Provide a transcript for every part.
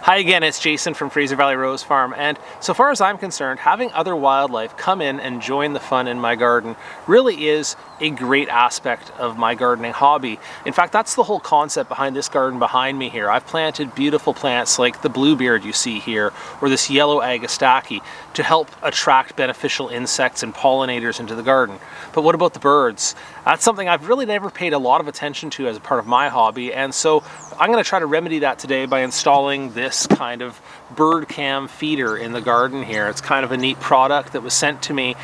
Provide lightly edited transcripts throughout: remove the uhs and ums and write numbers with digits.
Hi again, it's Jason from Fraser Valley Rose Farm, and so far as I'm concerned, having other wildlife come in and join the fun in my garden really is a great aspect of my gardening hobby. In fact, that's the whole concept behind this garden behind me here. I've planted beautiful plants like the bluebeard you see here, or this yellow agastache, to help attract beneficial insects and pollinators into the garden. But what about the birds? That's something I've really never paid a lot of attention to as a part of my hobby, and so I'm going to try to remedy that today by installing this kind of bird cam feeder in the garden here. It's kind of a neat product that was sent to me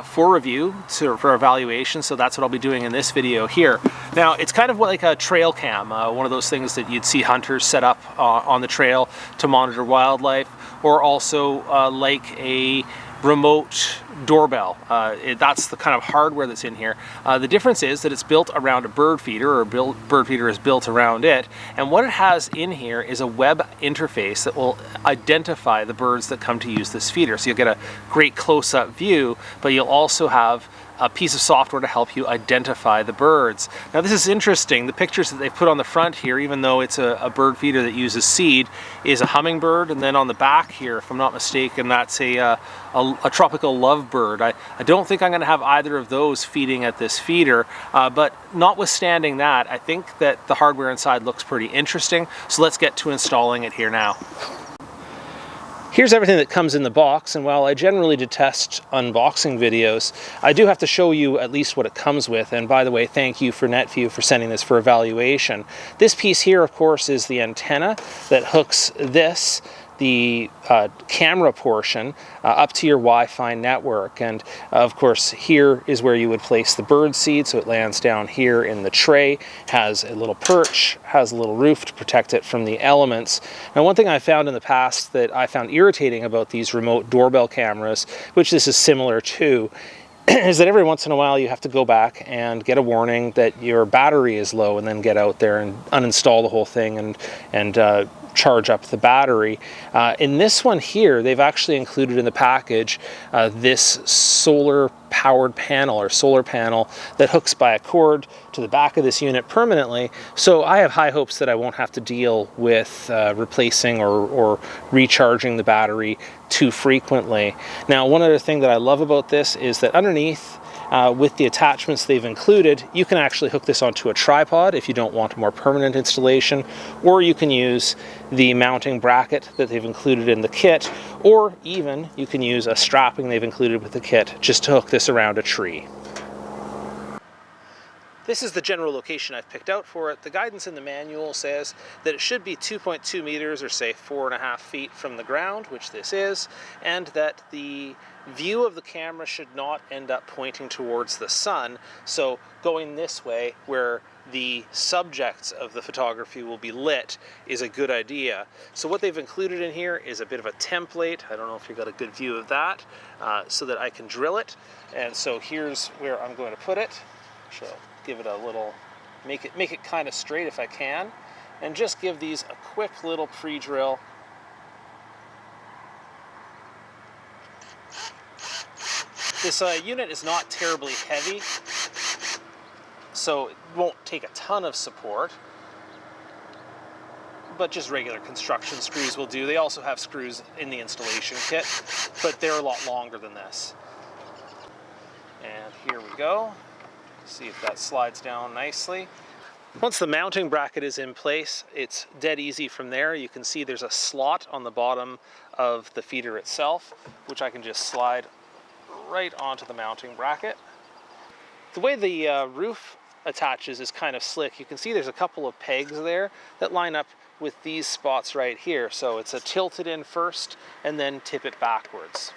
for review, for evaluation, so that's what I'll be doing in this video here. Now, it's kind of like a trail cam, one of those things that you'd see hunters set up on the trail to monitor wildlife, or also like a remote doorbell. That's the kind of hardware that's in here. The difference is that it's built around a bird feeder, or bird feeder is built around it, and what it has in here is a web interface that will identify the birds that come to use this feeder. So you'll get a great close-up view, but you'll also have a piece of software to help you identify the birds. Now this is interesting. The pictures that they've put on the front here, even though it's a bird feeder that uses seed, is a hummingbird, and then on the back here, if I'm not mistaken, that's a tropical lovebird. I don't think I'm going to have either of those feeding at this feeder, but notwithstanding that, I think that the hardware inside looks pretty interesting, so let's get to installing it here now. Here's everything that comes in the box, and while I generally detest unboxing videos, I do have to show you at least what it comes with. And by the way, thank you for Netvue for sending this for evaluation. This piece here, of course, is the antenna that hooks the camera portion up to your Wi-Fi network, and of course here is where you would place the bird seed, so it lands down here in the tray, has a little perch, has a little roof to protect it from the elements. Now, one thing I found in the past that I found irritating about these remote doorbell cameras, which this is similar to, is that every once in a while you have to go back and get a warning that your battery is low, and then get out there and uninstall the whole thing and charge up the battery. In this one here, they've actually included in the package this solar powered panel, or solar panel, that hooks by a cord to the back of this unit permanently. So I have high hopes that I won't have to deal with replacing or recharging the battery too frequently. Now, one other thing that I love about this is that underneath, with the attachments they've included, you can actually hook this onto a tripod if you don't want a more permanent installation, or you can use the mounting bracket that they've included in the kit, or even you can use a strapping they've included with the kit just to hook this around a tree. This is the general location I've picked out for it. The guidance in the manual says that it should be 2.2 meters, or say 4.5 feet from the ground, which this is, and that the view of the camera should not end up pointing towards the sun. So going this way, where the subjects of the photography will be lit, is a good idea. So what they've included in here is a bit of a template. I don't know if you've got a good view of that, so that I can drill it. And so here's where I'm going to put it. So give it a little, make it kind of straight if I can, and just give these a quick little pre-drill. This unit is not terribly heavy, so it won't take a ton of support, but just regular construction screws will do. They also have screws in the installation kit, but they're a lot longer than this. And here we go. See if that slides down nicely. Once the mounting bracket is in place, it's dead easy from there. You can see there's a slot on the bottom of the feeder itself, which I can just slide right onto the mounting bracket. The way the roof attaches is kind of slick. You can see there's a couple of pegs there that line up with these spots right here. So it's a tilt it in first and then tip it backwards.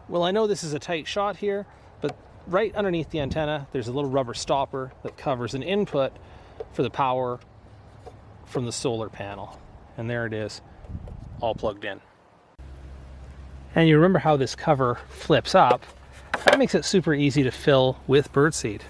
Well, I know this is a tight shot here, but right underneath the antenna, there's a little rubber stopper that covers an input for the power from the solar panel. And there it is, all plugged in. And you remember how this cover flips up. That makes it super easy to fill with birdseed.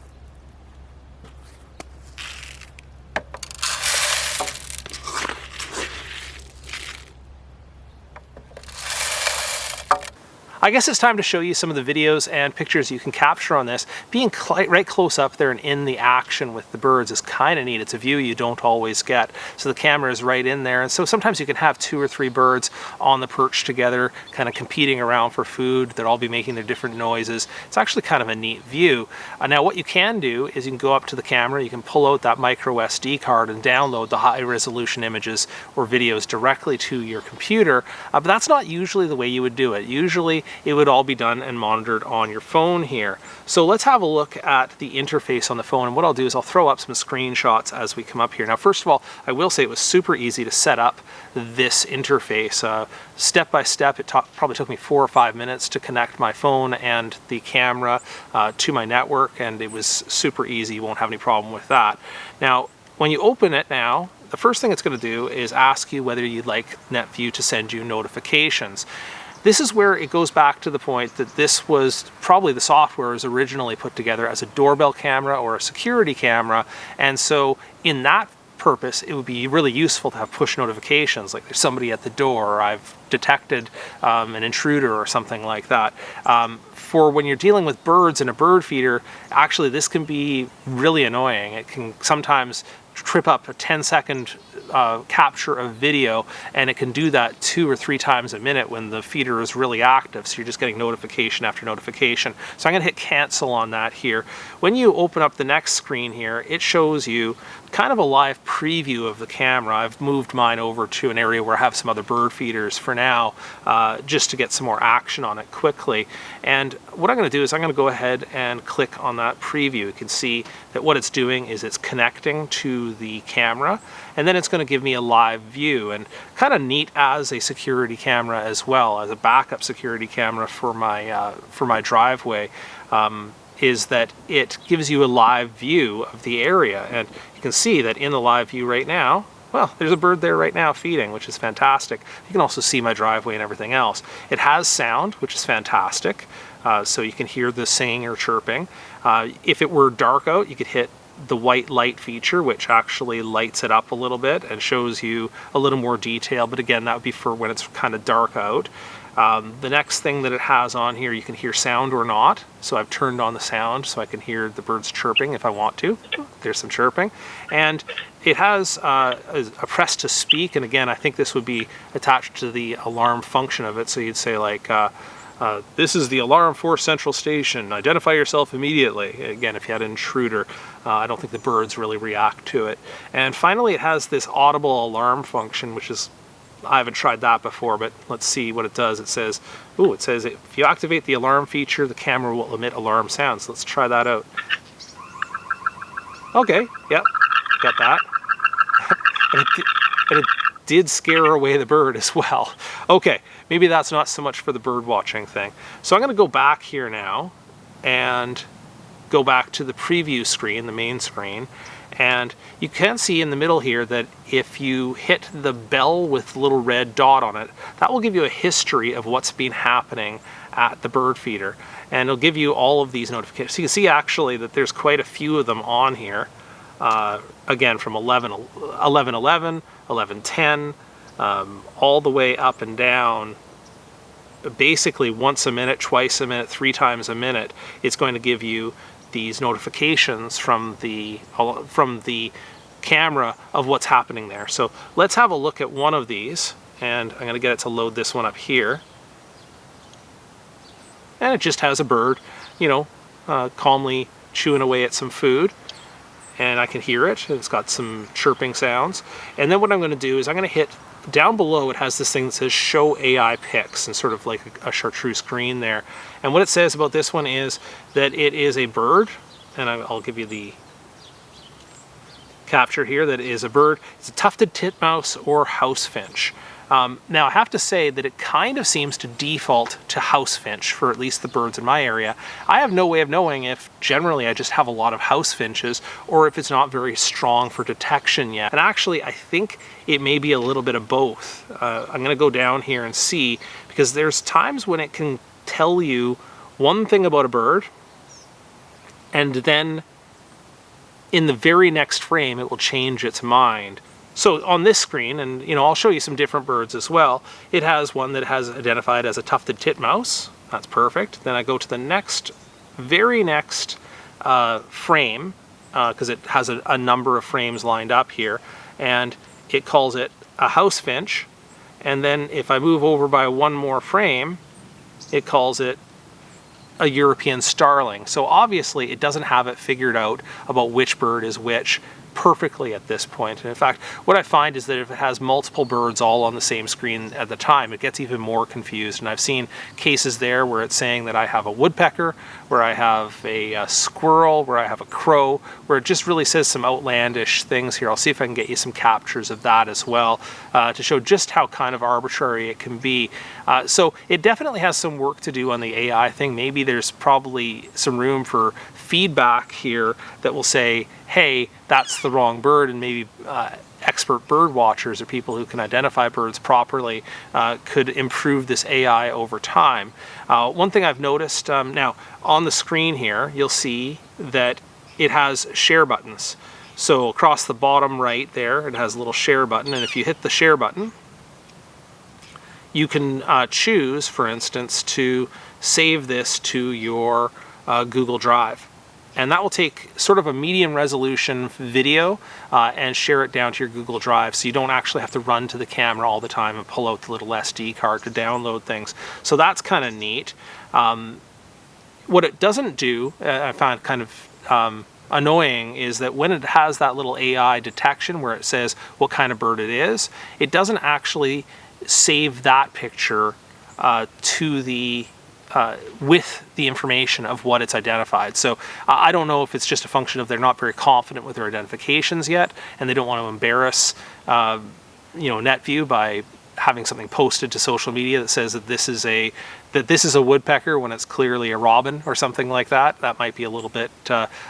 I guess it's time to show you some of the videos and pictures you can capture on this. Being right close up there and in the action with the birds is kind of neat. It's a view you don't always get. So the camera is right in there, and so sometimes you can have 2 or 3 birds on the perch together, kind of competing around for food. They'll all be making their different noises. It's actually kind of a neat view. Now what you can do is you can go up to the camera, you can pull out that micro SD card and download the high resolution images or videos directly to your computer, but that's not usually the way you would do it. Usually it would all be done and monitored on your phone here. So let's have a look at the interface on the phone, and what I'll do is I'll throw up some screenshots as we come up here. Now first of all, I will say it was super easy to set up this interface. Step by step, it probably took me 4 or 5 minutes to connect my phone and the camera to my network, and it was super easy. You won't have any problem with that. Now when you open it now, the first thing it's going to do is ask you whether you'd like Netvue to send you notifications. This is where it goes back to the point that this was probably the software was originally put together as a doorbell camera or a security camera, and so in that purpose it would be really useful to have push notifications, like there's somebody at the door, or I've detected an intruder or something like that. For when you're dealing with birds in a bird feeder, actually this can be really annoying. It can sometimes trip up a 10-second capture of video, and it can do that 2 or 3 times a minute when the feeder is really active, so you're just getting notification after notification. So I'm going to hit cancel on that here. When you open up the next screen here, it shows you kind of a live preview of the camera. I've moved mine over to an area where I have some other bird feeders for now, just to get some more action on it quickly. And what I'm going to do is I'm going to go ahead and click on that preview. You can see that what it's doing is it's connecting to the camera, and then it's going to give me a live view, and kind of neat as a security camera as well, as a backup security camera for my driveway, is that it gives you a live view of the area. And you can see that in the live view right now, well, there's a bird there right now feeding, which is fantastic. You can also see my driveway and everything else. It has sound, which is fantastic, so you can hear the singing or chirping. If it were dark out, you could hit the white light feature, which actually lights it up a little bit and shows you a little more detail, but again, that would be for when it's kind of dark out. The next thing that it has on here, you can hear sound or not. So I've turned on the sound so I can hear the birds chirping if I want to. There's some chirping. And it has a press to speak, and again, I think this would be attached to the alarm function of it. So you'd say like, this is the alarm for Central Station, identify yourself immediately. Again, if you had an intruder, I don't think the birds really react to it. And finally, it has this audible alarm function, which is, I haven't tried that before, but let's see what it does. It says, if you activate the alarm feature, the camera will emit alarm sounds. Let's try that out. Okay, yep, got that. and it did scare away the bird as well. Okay, maybe that's not so much for the bird watching thing. So I'm going to go back here now and go back to the preview screen, the main screen. And you can see in the middle here that if you hit the bell with the little red dot on it, that will give you a history of what's been happening at the bird feeder. And it'll give you all of these notifications. So you can see actually that there's quite a few of them on here. Again, from 11:11, 11:10, all the way up and down. Basically once a minute, twice a minute, 3 times a minute, it's going to give you these notifications from the camera of what's happening there. So let's have a look at one of these, and I'm going to get it to load this one up here. And it just has a bird, you know, calmly chewing away at some food, and I can hear it. It's got some chirping sounds. And then what I'm going to do is I'm going to hit down below. It has this thing that says show AI pics, and sort of like a chartreuse green there. And what it says about this one is that it is a bird, and I'll give you the capture here, that it is a bird. It's a tufted titmouse or house finch. Now I have to say that it kind of seems to default to house finch for at least the birds in my area. I have no way of knowing if generally I just have a lot of house finches or if it's not very strong for detection yet. And actually I think it may be a little bit of both. I'm going to go down here and see, because there's times when it can tell you one thing about a bird, and then in the very next frame it will change its mind. So on this screen, and I'll show you some different birds as well, it has one that has identified as a tufted titmouse, That's perfect. Then I go to the next, very next frame, because it has a number of frames lined up here, and it calls it a house finch. And then if I move over by one more frame, it calls it a European starling. So obviously it doesn't have it figured out about which bird is which perfectly at this point. And in fact, what I find is that if it has multiple birds all on the same screen at the time, it gets even more confused. And I've seen cases there where it's saying that I have a woodpecker, where I have a squirrel, where I have a crow, where it just really says some outlandish things here. I'll see if I can get you some captures of that as well, to show just how kind of arbitrary it can be. So it definitely has some work to do on the AI thing. Maybe there's probably some room for feedback here that will say, hey, that's the wrong bird, and maybe expert bird watchers or people who can identify birds properly could improve this AI over time. One thing I've noticed, now on the screen here, you'll see that it has share buttons. So across the bottom right there, it has a little share button, and if you hit the share button, you can choose, for instance, to save this to your Google Drive. And that will take sort of a medium resolution video and share it down to your Google Drive, so you don't actually have to run to the camera all the time and pull out the little SD card to download things. So that's kind of neat. What it doesn't do, I found kind of annoying, is that when it has that little AI detection where it says what kind of bird it is, it doesn't actually save that picture to the with the information of what it's identified. So I don't know if it's just a function of they're not very confident with their identifications yet, and they don't want to embarrass Netvue by having something posted to social media that says that this is a woodpecker when it's clearly a robin or something like that. That might be a little bit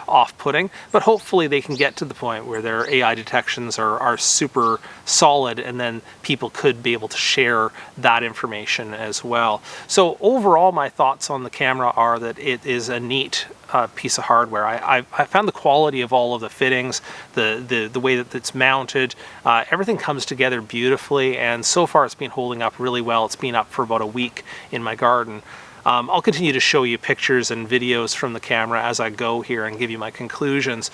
off-putting, but hopefully they can get to the point where their AI detections are super solid, and then people could be able to share that information as well. So overall, my thoughts on the camera are that it is a neat piece of hardware. I found the quality of all of the fittings, the way that it's mounted, everything comes together beautifully, and so far it's been holding up really well. It's been up for about a week in my garden. I'll continue to show you pictures and videos from the camera as I go here and give you my conclusions.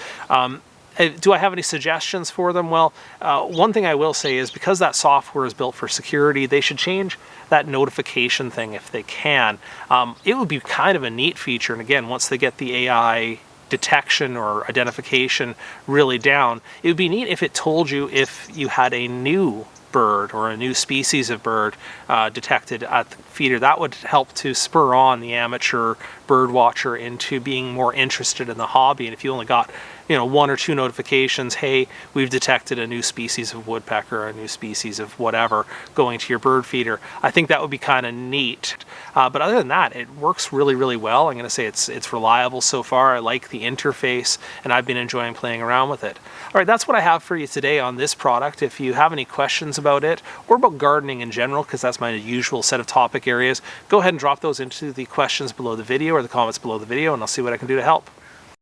Do I have any suggestions for them? Well, one thing I will say is, because that software is built for security, they should change that notification thing if they can. It would be kind of a neat feature, and again, once they get the AI detection or identification really down, it would be neat if it told you if you had a new bird or a new species of bird detected at the feeder. That would help to spur on the amateur bird watcher into being more interested in the hobby. And if you only got one or two notifications, hey, we've detected a new species of woodpecker, or a new species of whatever going to your bird feeder, I think that would be kind of neat. But other than that, it works really, really well. I'm going to say it's reliable so far. I like the interface, and I've been enjoying playing around with it. All right, that's what I have for you today on this product. If you have any questions about it, or about gardening in general, because that's my usual set of topic areas, go ahead and drop those into the questions below the video or the comments below the video, and I'll see what I can do to help.